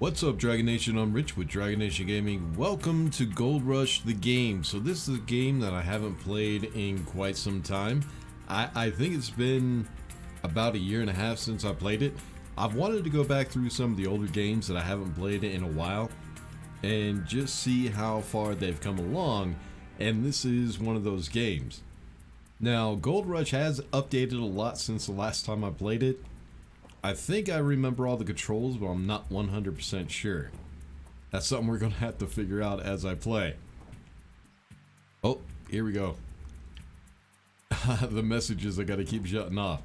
What's up, Dragon Nation? I'm Rich with Dragon Nation Gaming. Welcome to Gold Rush the game. So this is a game that I haven't played in quite some time. I think it's been about a year and a half since I played it. I've wanted to go back through some of the older games that I haven't played in a while and just see how far they've come along, and this is one of those games. Now, Gold Rush has updated a lot since the last time I played it. I think I remember all the controls, but I'm not 100% sure. That's something we're going to have to figure out as I play. Oh, here we go. The messages I got to keep shutting off.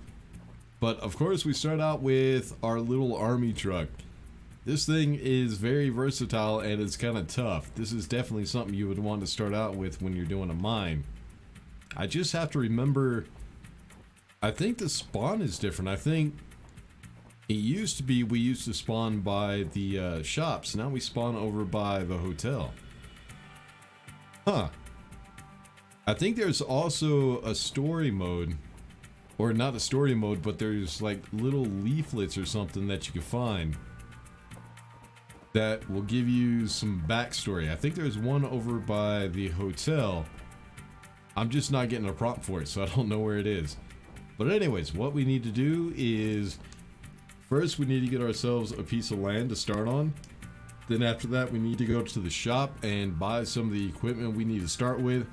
But of course, we start out with our little army truck. This thing is very versatile and it's kind of tough. This is definitely something you would want to start out with when you're doing a mine. I just have to remember, I think the spawn is different. I think it used to be we used to spawn by the shops. Now we spawn over by the hotel. Huh. I think there's also a story mode. Or not a story mode, but there's like little leaflets or something that you can find that will give you some backstory. I think there's one over by the hotel. I'm just not getting a prompt for it, so I don't know where it is. But anyways, what we need to do is first, we need to get ourselves a piece of land to start on. Then after that, we need to go to the shop and buy some of the equipment we need to start with.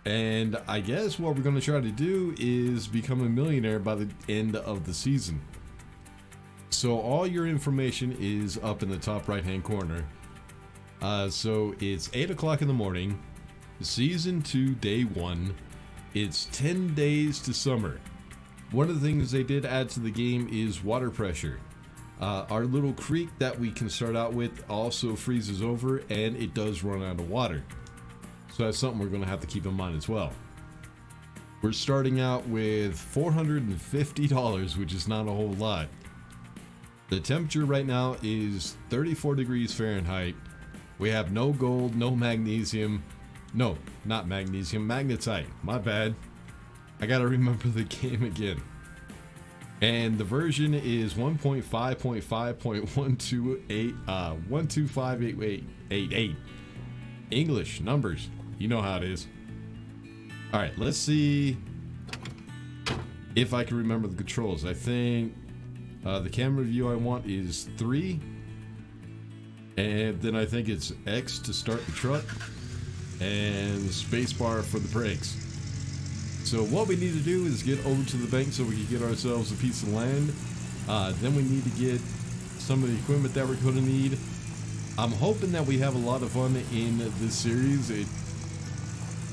And I guess what we're going to try to do is become a millionaire by the end of the season. So all your information is up in the top right hand corner. So it's 8 o'clock in the morning, season 2, day 1. It's 10 days to summer. One of the things they did add to the game is water pressure. Our little creek that we can start out with also freezes over and it does run out of water. So that's something we're going to have to keep in mind as well. We're starting out with $450, which is not a whole lot. The temperature right now is 34 degrees Fahrenheit. We have no gold, no magnesium. No, not magnesium, magnetite. My bad. I gotta remember the game again. And the version is 1.5.5.128 English numbers. You know how it is. Alright, let's see if I can remember the controls. I think the camera view I want is 3. And then I think it's X to start the truck. And spacebar for the brakes. So what we need to do is get over to the bank so we can get ourselves a piece of land. Then we need to get some of the equipment that we're going to need. I'm hoping that we have a lot of fun in this series.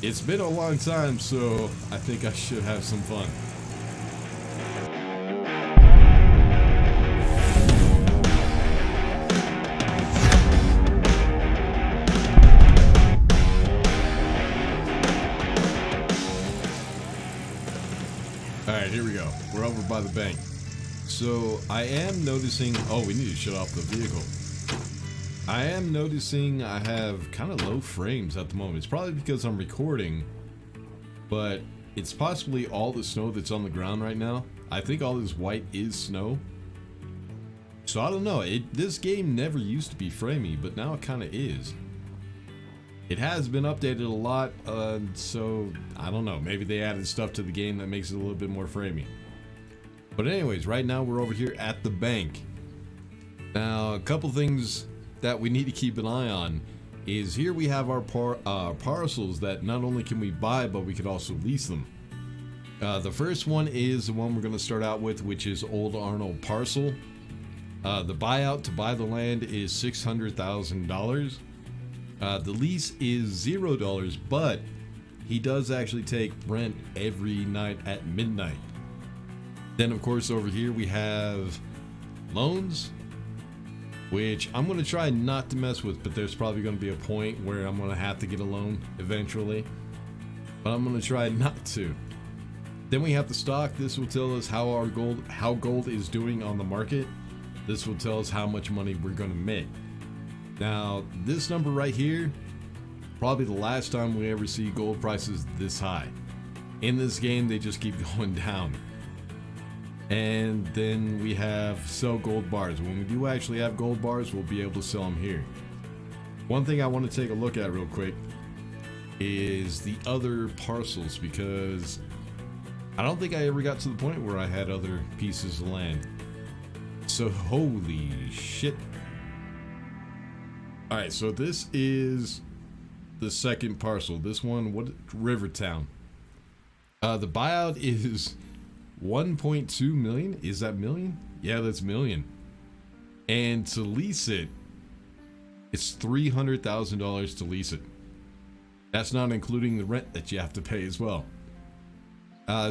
It's been a long time, so I think I should have some fun. Alright, here we go. We're over by the bank. So I am noticing, oh, we need to shut off the vehicle. I am noticing I have kind of low frames at the moment. It's probably because I'm recording, but it's possibly all the snow that's on the ground right now. I think all this white is snow. So I don't know. This game never used to be framey, but now it kind of is. It has been updated a lot, so I don't know. Maybe they added stuff to the game that makes it a little bit more framey. But anyways, right now we're over here at the bank. Now, a couple things that we need to keep an eye on is here we have our parcels that not only can we buy, but we could also lease them. The first one is the one we're going to start out with, which is Old Arnold Parcel. The buyout to buy the land is $600,000. The lease is $0, but he does actually take rent every night at midnight. Then of course over here we have loans, which I'm going to try not to mess with, but there's probably going to be a point where I'm going to have to get a loan eventually, but I'm going to try not to. Then we have the stock. This will tell us how gold is doing on the market. This will tell us how much money we're going to make. Now, this number right here, probably the last time we ever see gold prices this high. In this game, they just keep going down. And then we have sell gold bars. When we do actually have gold bars, we'll be able to sell them here. One thing I want to take a look at real quick is the other parcels, because I don't think I ever got to the point where I had other pieces of land. So holy shit. Alright, so this is the second parcel. This one, what? Rivertown. The buyout is 1.2 million. Is that million? Yeah, that's million. And to lease it, it's $300,000 to lease it. That's not including the rent that you have to pay as well.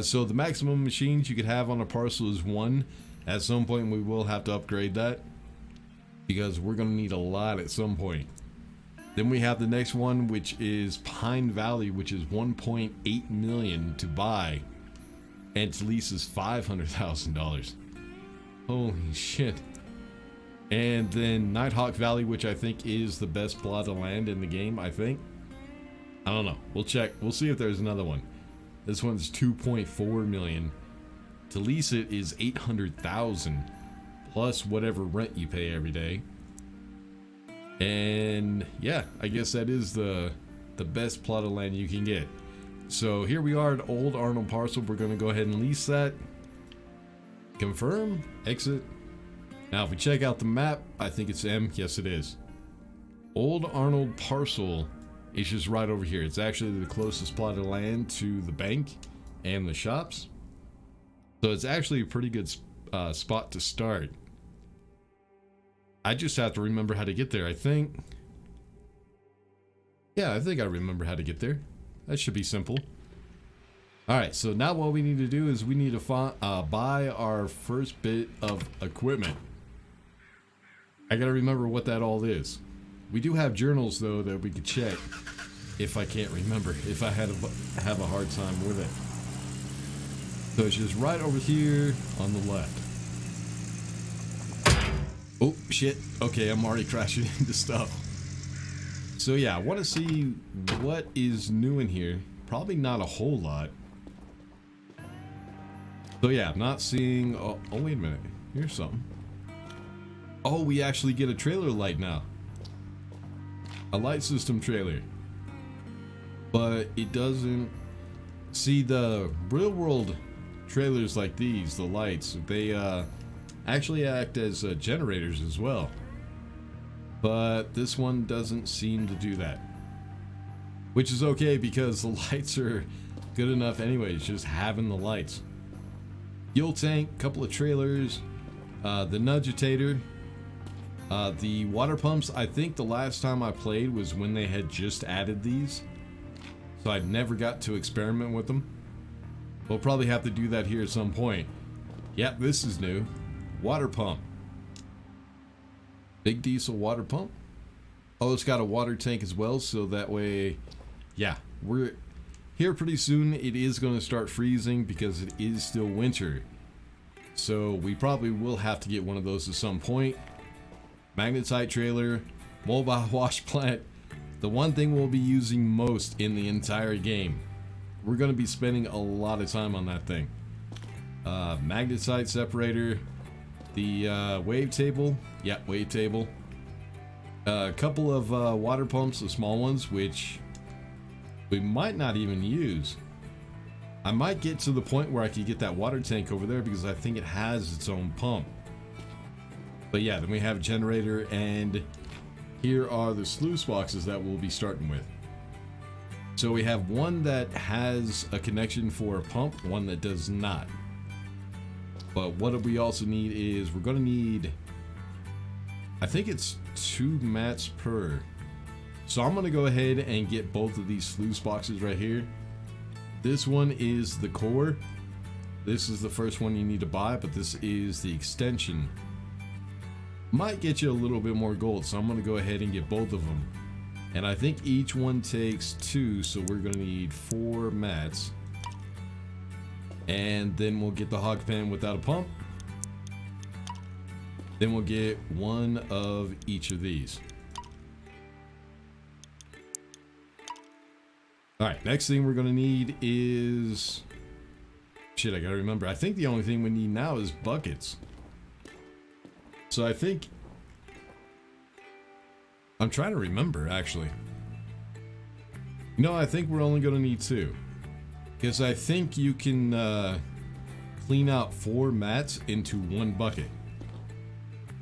So the maximum machines you could have on a parcel is 1. At some point we will have to upgrade that, because we're going to need a lot at some point. Then we have the next one, which is Pine Valley, which is 1.8 million to buy, and its lease is $500,000. Holy shit. And then Nighthawk Valley, which I think is the best plot of land in the game, I think. I don't know. We'll check. We'll see if there's another one. This one's 2.4 million. To lease it is 800,000 plus whatever rent you pay every day. And yeah, I guess that is the best plot of land you can get. So here we are at Old Arnold parcel. We're going to go ahead and lease that. Confirm, exit. Now if we check out the map, I think it's M. Yes, it is. Old Arnold parcel is just right over here. It's actually the closest plot of land to the bank and the shops. So it's actually a pretty good spot to start. I just have to remember how to get there, I think. Yeah, I think I remember how to get there. That should be simple. Alright, so now what we need to do is we need to buy our first bit of equipment. I gotta remember what that all is. We do have journals though that we could check if I can't remember, if I have a hard time with it. So it's just right over here on the left. Oh shit, okay, I'm already crashing into stuff. So yeah, I want to see what is new in here. Probably not a whole lot. So yeah, I'm not seeing, oh wait a minute, here's something. Oh, we actually get a trailer light now. A light system trailer. But it doesn't, see the real world trailers like these, the lights, they actually act as generators as well. But this one doesn't seem to do that. Which is okay because the lights are good enough anyways, just having the lights. Fuel tank, couple of trailers, the nudgitator, the water pumps. I think the last time I played was when they had just added these. So I never got to experiment with them. We'll probably have to do that here at some point. Yep, this is new. Water pump. Big diesel water pump. Oh, it's got a water tank as well, so that way, yeah, we're here pretty soon. It is going to start freezing because it is still winter. So we probably will have to get one of those at some point. Magnetite trailer, mobile wash plant. The one thing we'll be using most in the entire game. We're going to be spending a lot of time on that thing. Magnetite separator. The wave table. Yeah, wave table. A couple of water pumps, the small ones, which we might not even use. I might get to the point where I could get that water tank over there because I think it has its own pump. But yeah, then we have a generator, and here are the sluice boxes that we'll be starting with. So we have one that has a connection for a pump, one that does not. But what we also need is, we're going to need, I think it's 2 mats per. So I'm going to go ahead and get both of these sluice boxes right here. This one is the core. This is the first one you need to buy, but this is the extension. Might get you a little bit more gold, so I'm going to go ahead and get both of them. And I think each one takes 2, so we're going to need 4 mats. And then we'll get the hog pen without a pump. Then we'll get one of each of these. Alright, next thing we're going to need is Shit, I gotta remember. I think the only thing we need now is buckets. So I think... I'm trying to remember, actually. No, I think we're only gonna need 2. Because I think you can clean out 4 mats into 1 bucket.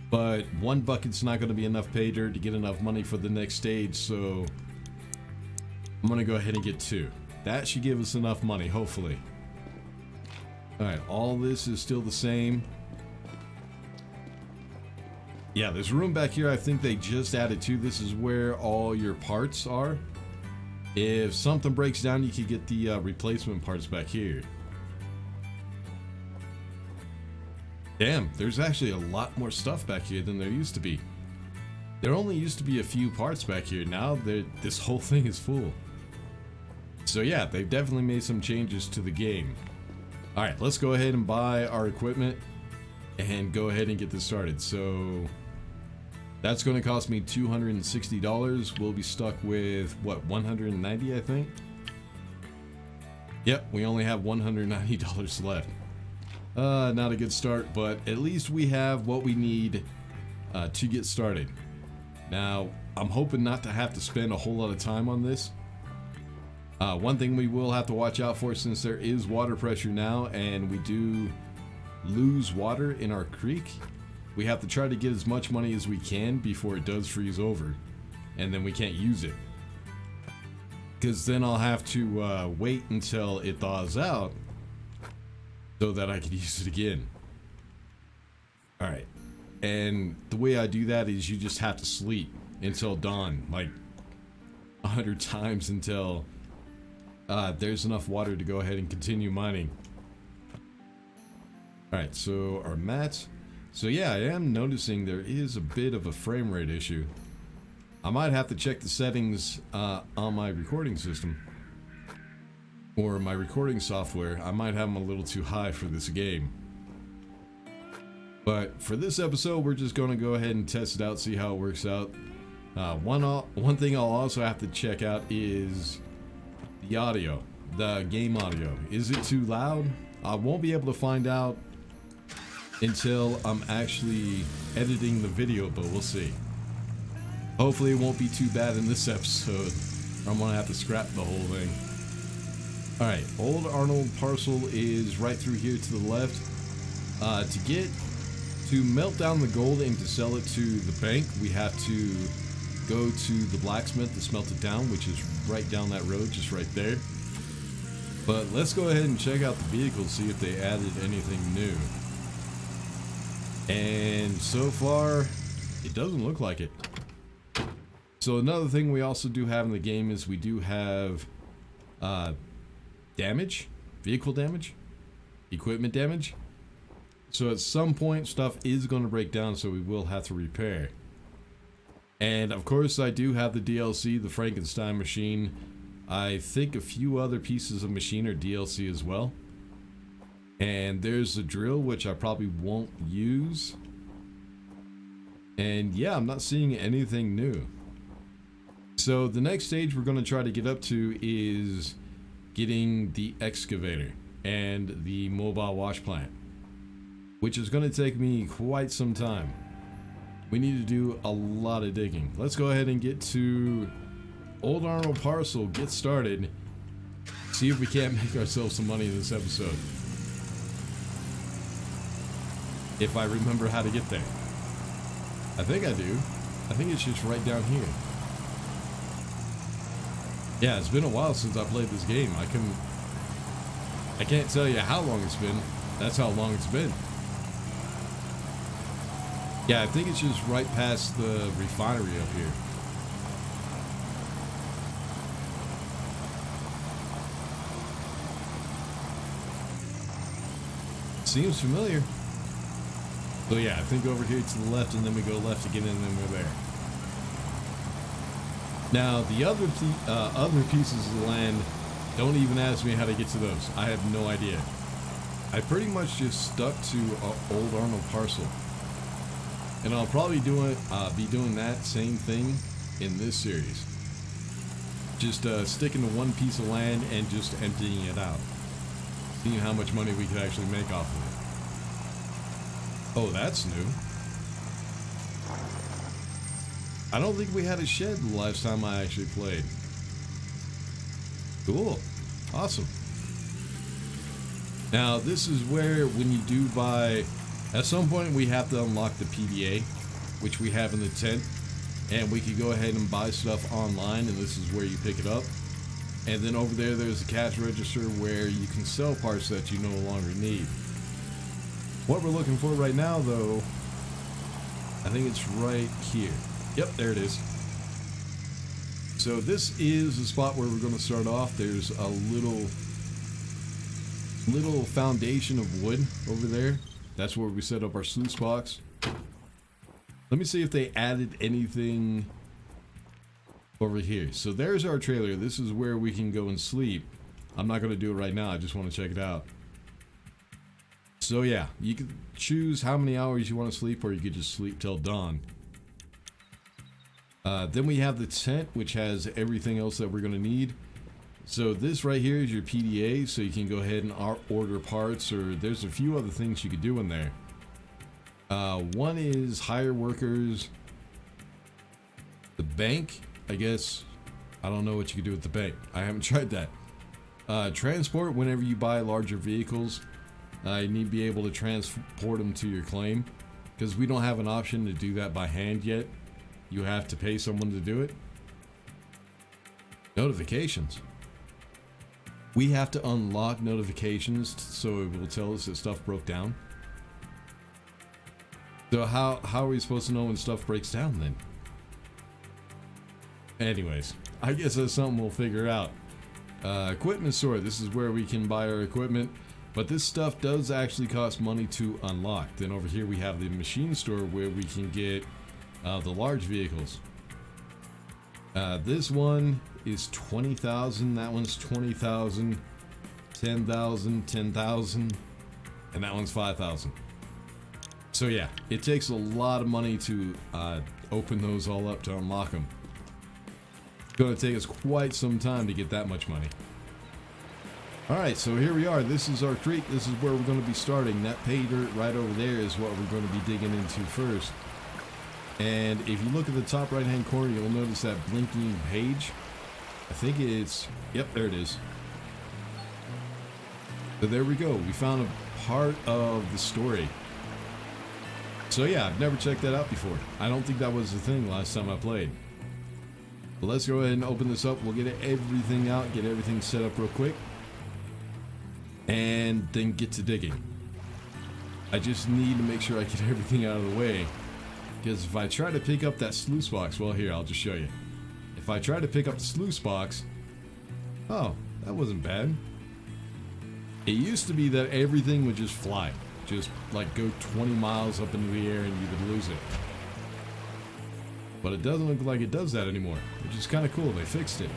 But 1 bucket's not gonna be enough pay dirt to get enough money for the next stage, so... I'm gonna go ahead and get 2. That should give us enough money, hopefully. Alright, all this is still the same. Yeah, there's room back here I think they just added to. This is where all your parts are. If something breaks down, you can get the replacement parts back here. Damn, there's actually a lot more stuff back here than there used to be. There only used to be a few parts back here. Now this whole thing is full. So yeah, they've definitely made some changes to the game. Alright, let's go ahead and buy our equipment and go ahead and get this started. So that's going to cost me $260. We'll be stuck with, what, $190, I think? Yep, we only have $190 left. Not a good start, but at least we have what we need to get started. Now, I'm hoping not to have to spend a whole lot of time on this. One thing we will have to watch out for, since there is water pressure now and we do lose water in our creek, we have to try to get as much money as we can before it does freeze over, and then we can't use it. Because then I'll have to wait until it thaws out so that I can use it again. Alright, and the way I do that is you just have to sleep until dawn, like 100 times until there's enough water to go ahead and continue mining. Alright, so our mats. So yeah, I am noticing there is a bit of a frame rate issue. I might have to check the settings on my recording system. Or my recording software. I might have them a little too high for this game. But for this episode, we're just going to go ahead and test it out, see how it works out. One thing I'll also have to check out is the audio, the game audio. Is it too loud? I won't be able to find out until I'm actually editing the video, but we'll see. Hopefully it won't be too bad in this episode, or I'm gonna have to scrap the whole thing. Alright, Old Arnold parcel is right through here to the left. To melt down the gold and to sell it to the bank, we have to go to the blacksmith to smelt it down, which is right down that road, just right there. But let's go ahead and check out the vehicle, see if they added anything new. And so far, it doesn't look like it. So another thing we also do have in the game is we do have damage, vehicle damage, equipment damage. So at some point stuff is going to break down, so we will have to repair. And of course I do have the DLC, the Frankenstein machine. I think a few other pieces of machine are DLC as well. And there's the drill, which I probably won't use. And yeah, I'm not seeing anything new. So the next stage we're going to try to get up to is getting the excavator and the mobile wash plant, which is going to take me quite some time. We need to do a lot of digging. Let's go ahead and get to Old Arnold parcel, get started, see if we can't make ourselves some money in this episode. If I remember how to get there. I think I do. I think it's just right down here. Yeah, it's been a while since I played this game. I can't tell you how long it's been. That's how long it's been. Yeah, I think it's just right past the refinery up here. Seems familiar. So yeah, I think over here to the left, and then we go left again, and then we're there. Now, the other pieces of the land, don't even ask me how to get to those. I have no idea. I pretty much just stuck to Old Arnold parcel. And I'll probably be doing that same thing in this series. Just sticking to one piece of land and just emptying it out. seeing how much money we could actually make off of it. Oh, that's new. I don't think we had a shed the last time I actually played. Cool. Awesome. Now, this is where, when you do buy, at some point we have to unlock the PDA, which we have in the tent, and we could go ahead and buy stuff online, and this is where you pick it up. And then over there, there's a cash register where you can sell parts that you no longer need. What we're looking for right now, though, I think it's right here. Yep, there it is. So this is the spot where we're going to start off. There's a little foundation of wood over there. That's where we set up our sluice box. Let me see if they added anything over here. So there's our trailer. This is where we can go and sleep. I'm not going to do it right now. I just want to check it out. So yeah, you can choose how many hours you want to sleep, or you could just sleep till dawn. Then we have the tent, which has everything else that we're going to need. So this right here is your PDA, so you can go ahead and order parts, or there's a few other things you could do in there. One is hire workers. The bank, I guess. I don't know what you could do with the bank. I haven't tried that. Transport, whenever you buy larger vehicles, you need to be able to transport them to your claim, because we don't have an option to do that by hand yet. You have to pay someone to do it. Notifications. We have to unlock notifications so it will tell us that stuff broke down. So how are we supposed to know when stuff breaks down then? Anyways, I guess that's something we'll figure out. Equipment store. This is where we can buy our equipment, but this stuff does actually cost money to unlock. Then over here we have the machine store where we can get the large vehicles. This one is 20,000. That one's 20,000, 10,000, 10,000, and that one's 5,000. So yeah, it takes a lot of money to open those all up to unlock them. It's going to take us quite some time to get that much money. Alright, so here we are. This is our creek. This is where we're going to be starting. That pay dirt right over there is what we're going to be digging into first. And if you look at the top right hand corner, you'll notice that blinking page. I think it's, yep, there it is. So there we go. We found a part of the story. So yeah, I've never checked that out before. I don't think that was the thing last time I played. But let's go ahead and open this up. We'll get everything out, get everything set up real quick, and then get to digging. I just need to make sure I get everything out of the way. Because if I try to pick up that sluice box, well, here, I'll just show you. If I try to pick up the sluice box, oh, that wasn't bad. It used to be that everything would just fly. Just like go 20 miles up into the air and you would lose it. But it doesn't look like it does that anymore, which is kind of cool. They fixed it.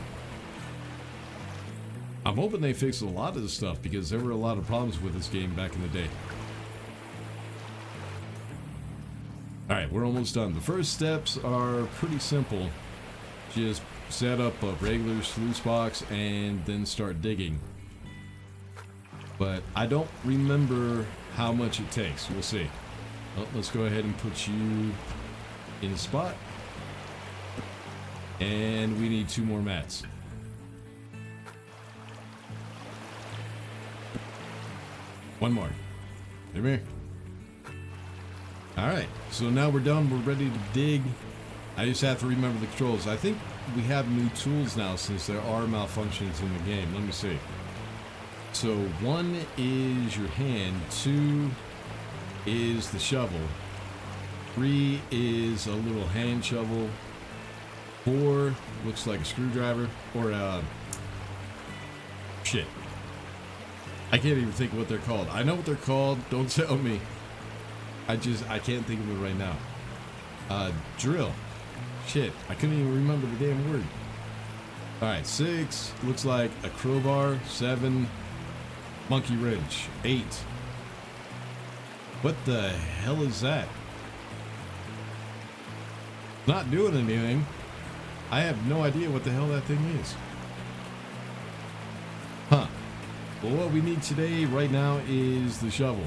I'm hoping they fixed a lot of the stuff, because there were a lot of problems with this game back in the day. Alright, we're almost done. The first steps are pretty simple. Just set up a regular sluice box and then start digging. But I don't remember how much it takes. We'll see. Well, let's go ahead and put you in a spot. And we need 2 more mats. One more. Come here. Alright, so now we're done. We're ready to dig. I just have to remember the controls. I think we have new tools now since there are malfunctions in the game. Let me see. So 1 is your hand, 2 is the shovel, 3 is a little hand shovel, 4 looks like a screwdriver, or shit. I can't even think of what they're called. I know what they're called, don't tell me. I can't think of it right now. Drill. Shit, I couldn't even remember the damn word. Alright, 6 looks like a crowbar, 7 monkey wrench, 8. What the hell is that? Not doing anything. I have no idea what the hell that thing is. Huh. But what we need today right now is the shovel.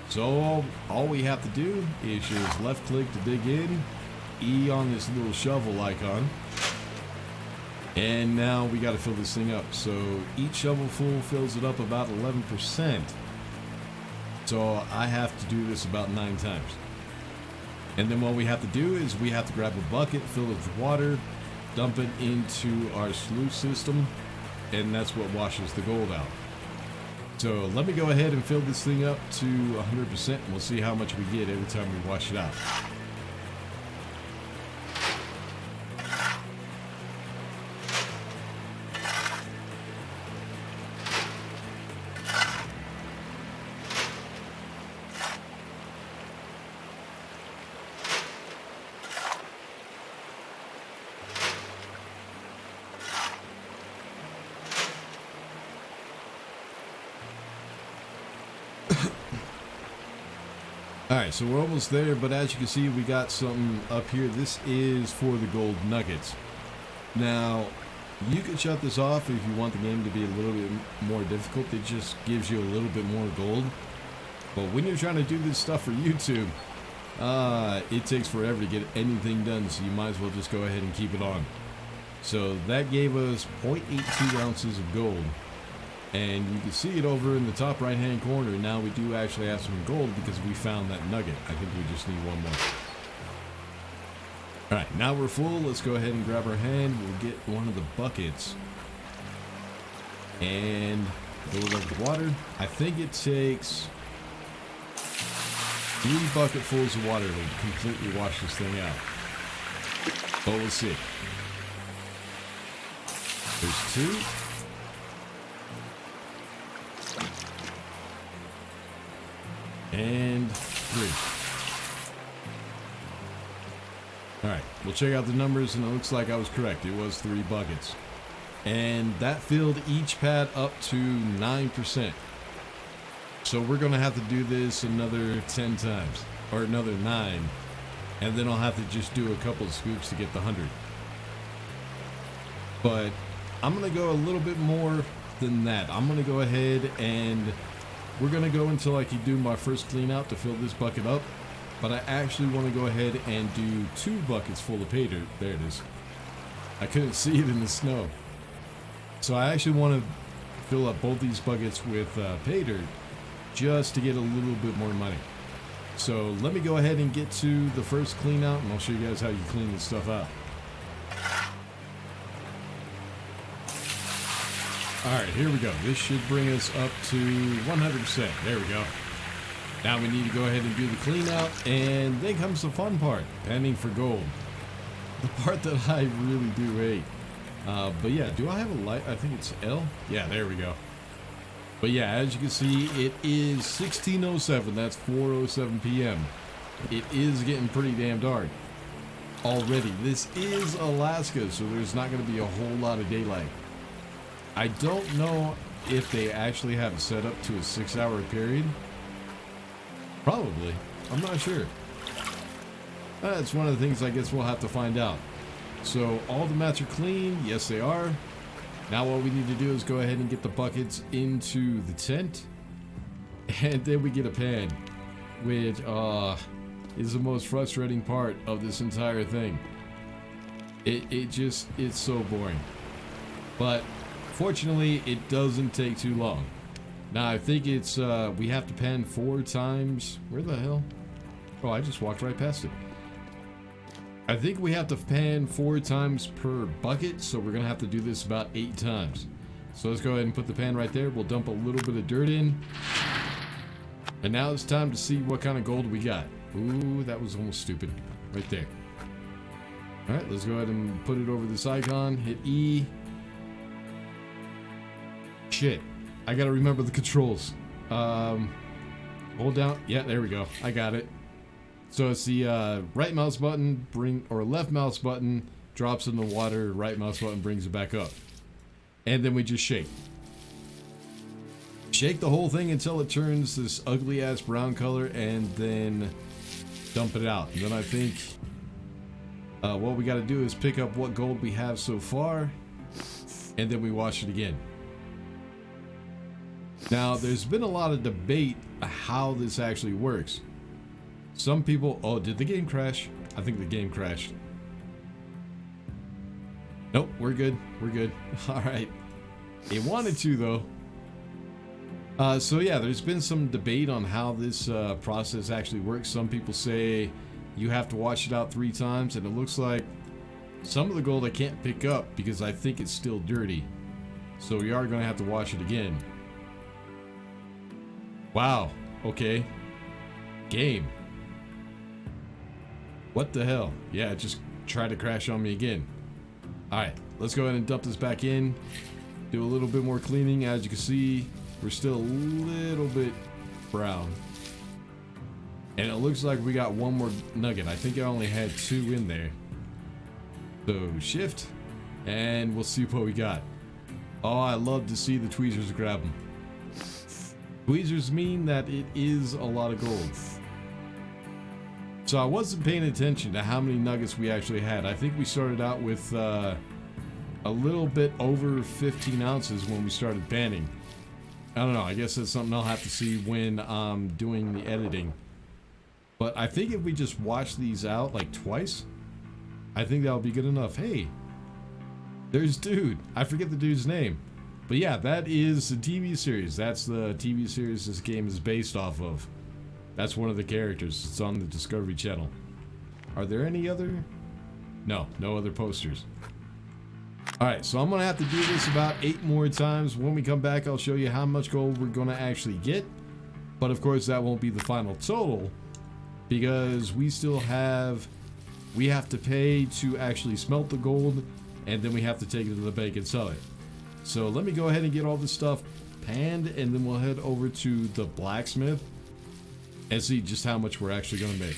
So all we have to do is just left click to dig in, E on this little shovel icon, and now we got to fill this thing up. So each shovelful fills it up about 11%. So I have to do this about 9 times. And then what we have to do is we have to grab a bucket, fill it with water, dump it into our sluice system, and that's what washes the gold out. So let me go ahead and fill this thing up to 100%, and we'll see how much we get every time we wash it out. Alright, so we're almost there, but as you can see, we got something up here. This is for the gold nuggets. Now, you can shut this off if you want the game to be a little bit more difficult. It just gives you a little bit more gold. But when you're trying to do this stuff for YouTube, it takes forever to get anything done, so you might as well just go ahead and keep it on. So that gave us 0.82 ounces of gold. And you can see it over in the top right hand corner. Now we do actually have some gold because we found that nugget. I think we just need one more. Alright, now we're full. Let's go ahead and grab our hand. We'll get one of the buckets and fill it up with water. I think it takes 3 bucketfuls of water to completely wash this thing out. But we'll see. There's 2. And 3. Alright, we'll check out the numbers, and it looks like I was correct. It was 3 buckets. And that filled each pad up to 9%. So we're going to have to do this another 10 times. Or another 9. And then I'll have to just do a couple of scoops to get the 100. But I'm going to go a little bit more than that. I'm going to go ahead and we're going to go until I can do my first clean out to fill this bucket up. But I actually want to go ahead and do 2 buckets full of pay dirt. There it is. I couldn't see it in the snow. So I actually want to fill up both these buckets with pay dirt just to get a little bit more money. So let me go ahead and get to the first clean out, and I'll show you guys how you clean this stuff out. Alright, here we go. This should bring us up to 100%. There we go. Now we need to go ahead and do the clean out, and then comes the fun part, panning for gold. The part that I really do hate. But yeah, do I have a light? I think it's L. Yeah, there we go. But yeah, as you can see, it is 16:07. That's 4:07 p.m. It is getting pretty damn dark already. This is Alaska, so there's not going to be a whole lot of daylight. I don't know if they actually have it set up to a 6-hour period. Probably. I'm not sure. That's one of the things I guess we'll have to find out. So all the mats are clean. Yes, they are. Now what we need to do is go ahead and get the buckets into the tent. And then we get a pan, which is the most frustrating part of this entire thing. It's so boring. But fortunately, it doesn't take too long. Now I think it's we have to pan 4 times. Where the hell? Oh, I just walked right past it. I think we have to pan 4 times per bucket, so we're gonna have to do this about 8 times. So let's go ahead and put the pan right there. We'll dump a little bit of dirt in. And now it's time to see what kind of gold we got. Ooh, that was almost stupid. Right there. Alright, let's go ahead and put it over this icon. Hit E. Shit. I gotta remember the controls. Hold down. Yeah, there we go. I got it. So it's the right mouse button or left mouse button drops in the water, right mouse button brings it back up. And then we just shake. Shake the whole thing until it turns this ugly ass brown color, and then dump it out. And then I think what we got to do is pick up what gold we have so far, and then we wash it again. Now, there's been a lot of debate how this actually works. Some people, oh, did the game crash? I think the game crashed. Nope, we're good. We're good. All right. It wanted to, though. So yeah, there's been some debate on how this process actually works. Some people say you have to wash it out 3 times, and it looks like some of the gold I can't pick up because I think it's still dirty. So we are going to have to wash it again. Wow. Okay. Game. What the hell? Yeah, it just tried to crash on me again. Alright, let's go ahead and dump this back in. Do a little bit more cleaning. As you can see, we're still a little bit brown. And it looks like we got one more nugget. I think I only had 2 in there. So shift, and we'll see what we got. Oh, I love to see the tweezers grab them. Tweezers mean that it is a lot of gold. So I wasn't paying attention to how many nuggets we actually had. I think we started out with a little bit over 15 ounces when we started banning. I don't know. I guess that's something I'll have to see when I'm doing the editing. But I think if we just wash these out like twice, I think that'll be good enough. Hey, there's dude. I forget the dude's name. But yeah, that is the TV series. That's the TV series this game is based off of. That's one of the characters. It's on the Discovery Channel. Are there any other? No other posters. Alright, so I'm going to have to do this about 8 more times. When we come back, I'll show you how much gold we're going to actually get. But of course, that won't be the final total, because we still have... We have to pay to actually smelt the gold, and then we have to take it to the bank and sell it. So let me go ahead and get all this stuff panned, and then we'll head over to the blacksmith and see just how much we're actually going to make.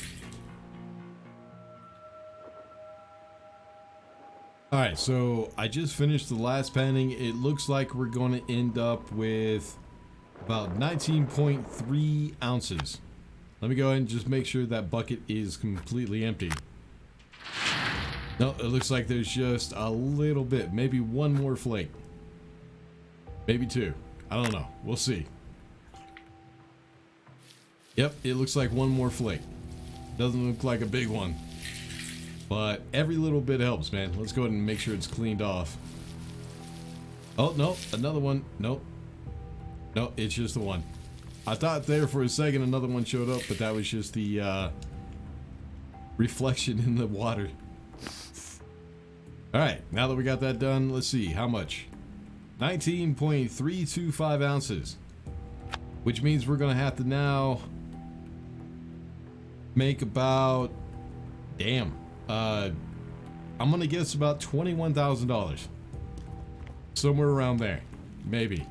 Alright, so I just finished the last panning. It looks like we're going to end up with about 19.3 ounces. Let me go ahead and just make sure that bucket is completely empty. No, it looks like there's just a little bit, maybe 1 more flake. Maybe 2. I don't know. We'll see. Yep, it looks like 1 more flake. Doesn't look like a big one. But every little bit helps, man. Let's go ahead and make sure it's cleaned off. Oh, no. Another one. Nope. No, it's just the one. I thought there for a second another one showed up, but that was just the reflection in the water. Alright, now that we got that done, let's see. How much? 19.325 ounces. Which means we're going to have to now make about... Damn. I'm going to guess about $21,000. Somewhere around there. Maybe.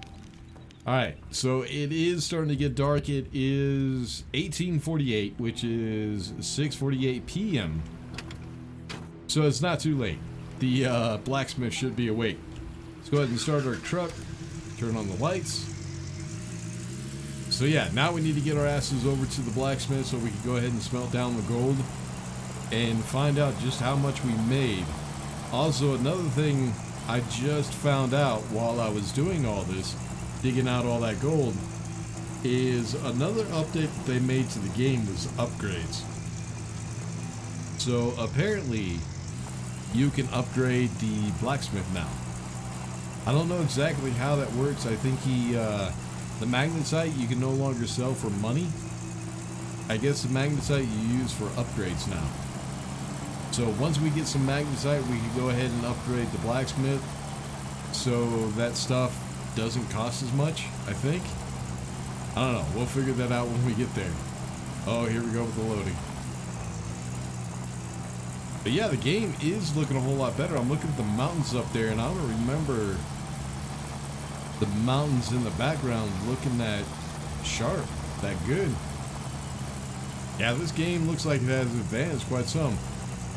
Alright, so it is starting to get dark. It is 18:48, which is 6:48 p.m. So it's not too late. The blacksmith should be awake. Let's go ahead and start our truck. Turn on the lights. So yeah, now we need to get our asses over to the blacksmith so we can go ahead and smelt down the gold and find out just how much we made. Also, another thing I just found out while I was doing all this, digging out all that gold, is another update that they made to the game was upgrades. So apparently you can upgrade the blacksmith now. I don't know exactly how that works. I think the magnetite you can no longer sell for money. I guess the magnetite you use for upgrades now. So once we get some magnetite, we can go ahead and upgrade the blacksmith so that stuff doesn't cost as much, I think. I don't know. We'll figure that out when we get there. Oh, here we go with the loading. But yeah, the game is looking a whole lot better. I'm looking at the mountains up there, and I don't remember the mountains in the background looking that sharp, that good. Yeah, this game looks like it has advanced quite some.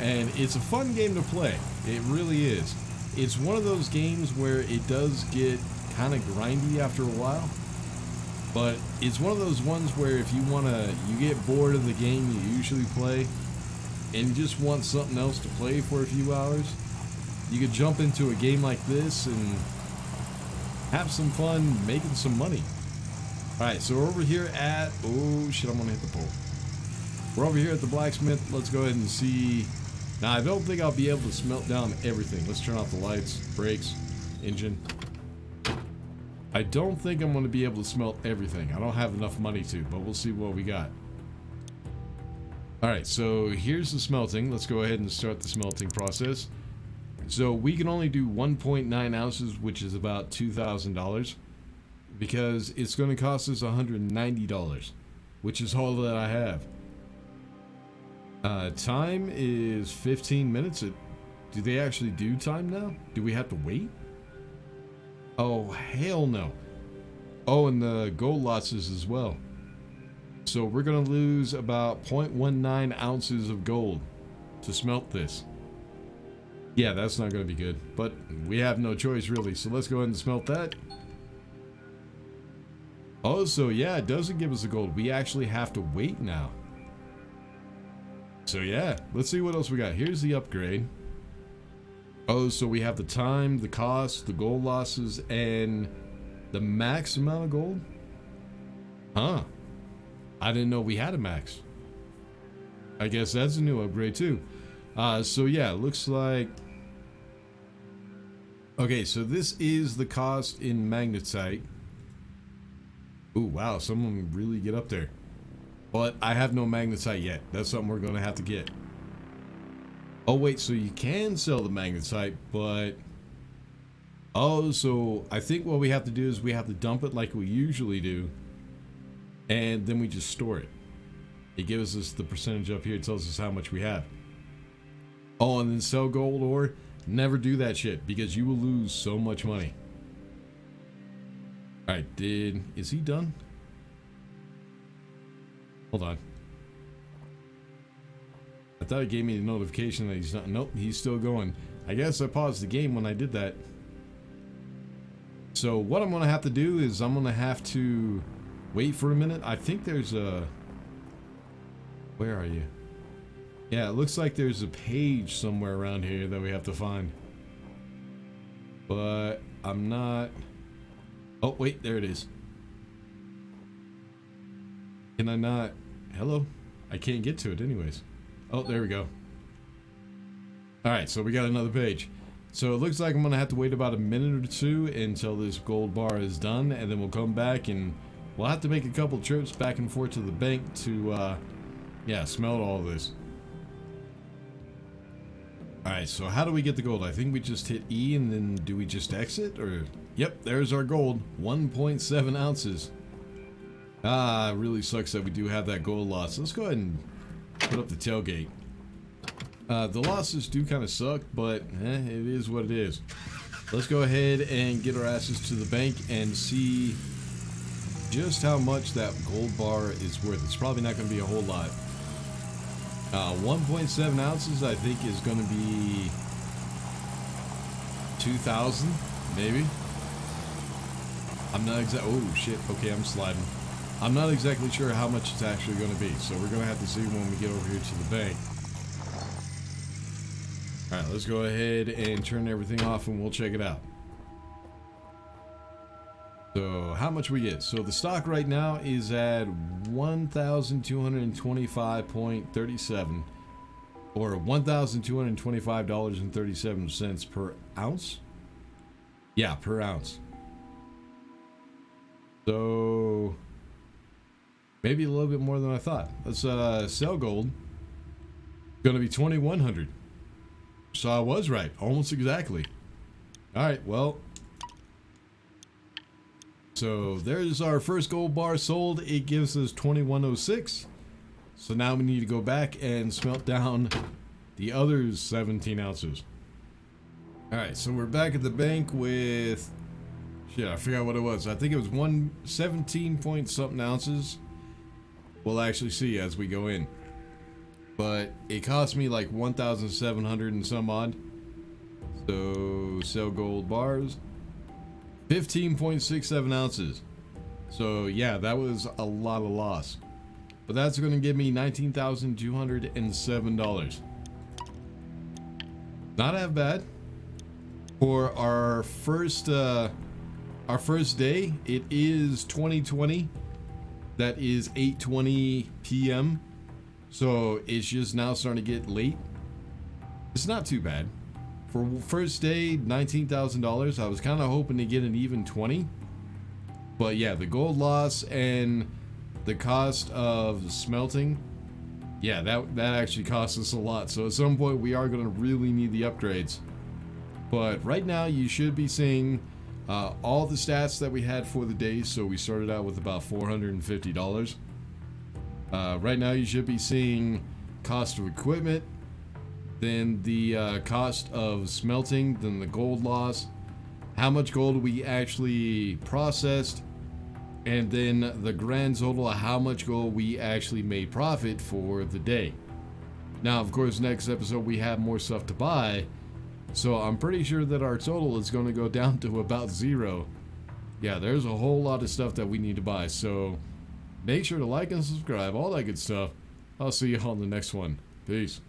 And it's a fun game to play. It really is. It's one of those games where it does get kind of grindy after a while. But it's one of those ones where if you get bored of the game you usually play and you just want something else to play for a few hours, you could jump into a game like this and have some fun making some money. All right, so we're over here at, oh shit, I'm gonna hit the pole. We're over here at the blacksmith. Let's go ahead and see. Now, I don't think I'll be able to smelt down everything. Let's turn off the lights, brakes, engine. I don't think I'm gonna be able to smelt everything. I don't have enough money to, but we'll see what we got. All right, so here's the smelting. Let's go ahead and start the smelting process. So we can only do 1.9 ounces, which is about $2,000. Because it's going to cost us $190, which is all that I have. Time is 15 minutes. Do they actually do time now? Do we have to wait? Oh, hell no. Oh, and the gold losses as well. So we're going to lose about 0.19 ounces of gold to smelt this. Yeah, that's not going to be good. But we have no choice, really. So let's go ahead and smelt that. Oh, so yeah, it doesn't give us the gold. We actually have to wait now. So yeah, let's see what else we got. Here's the upgrade. Oh, so we have the time, the cost, the gold losses, and the max amount of gold? Huh. I didn't know we had a max. I guess that's a new upgrade too. So yeah, looks like... Okay, so this is the cost in magnetite. Ooh, wow, someone really get up there. But I have no magnetite yet. That's something we're going to have to get. Oh, wait, so you can sell the magnetite, but... Oh, so I think what we have to do is we have to dump it like we usually do. And then we just store it. It gives us the percentage up here. It tells us how much we have. Oh, and then sell gold ore. Never do that shit because you will lose so much money. Alright, is he done? Hold on. I thought it gave me the notification that he's not. Nope, he's still going. I guess I paused the game when I did that. So what I'm going to have to do is I'm going to have to wait for a minute. I think there's a... Where are you? Yeah, it looks like there's a page somewhere around here that we have to find. But I'm not... Oh, wait, there it is. Can I not... Hello? I can't get to it anyways. Oh, there we go. Alright, so we got another page. So it looks like I'm going to have to wait about a minute or two until this gold bar is done. And then we'll come back and we'll have to make a couple trips back and forth to the bank to, yeah, smelt all this. Alright, so how do we get the gold? I think we just hit E and then do we just exit? Or... Yep, there's our gold. 1.7 ounces. Ah, it really sucks that we do have that gold loss. Let's go ahead and put up the tailgate. The losses do kind of suck, but it is what it is. Let's go ahead and get our asses to the bank and see just how much that gold bar is worth. It's probably not going to be a whole lot. 1.7 ounces, I think, is going to be 2,000, maybe. I'm not exactly. Oh shit! Okay, I'm sliding. I'm not exactly sure how much it's actually going to be, so we're going to have to see when we get over here to the bank. All right, let's go ahead and turn everything off, and we'll check it out. So, how much we get? So the stock right now is at 1,225.37, or $1,225.37 per ounce. Yeah, per ounce. So maybe a little bit more than I thought. Let's sell gold. Gonna be 2,100. So I was right, almost exactly. All right, well. So there's our first gold bar sold. It gives us 2,106. So now we need to go back and smelt down the other 17 ounces. All right, so we're back at the bank with. Shit, I forgot what it was. I think it was 117 point something ounces. We'll actually see as we go in. But it cost me like 1,700 and some odd. So, sell gold bars. 15.67 ounces. So, yeah, that was a lot of loss. But that's going to give me $19,207. Not that bad. For our first day, it is 2020. that is 8:20 p.m. So it's just now starting to get late. It's not too bad. For first day, $19,000. I was kind of hoping to get an even 20. But yeah, the gold loss and the cost of smelting, yeah, that actually costs us a lot. So at some point we are going to really need the upgrades. But right now you should be seeing all the stats that we had for the day. So we started out with about $450. Right now you should be seeing cost of equipment, then the cost of smelting, then the gold loss, how much gold we actually processed, and then the grand total of how much gold we actually made profit for the day. Now, of course, next episode we have more stuff to buy, so I'm pretty sure that our total is going to go down to about 0. Yeah, there's a whole lot of stuff that we need to buy, so make sure to like and subscribe, all that good stuff. I'll see you on the next one. Peace.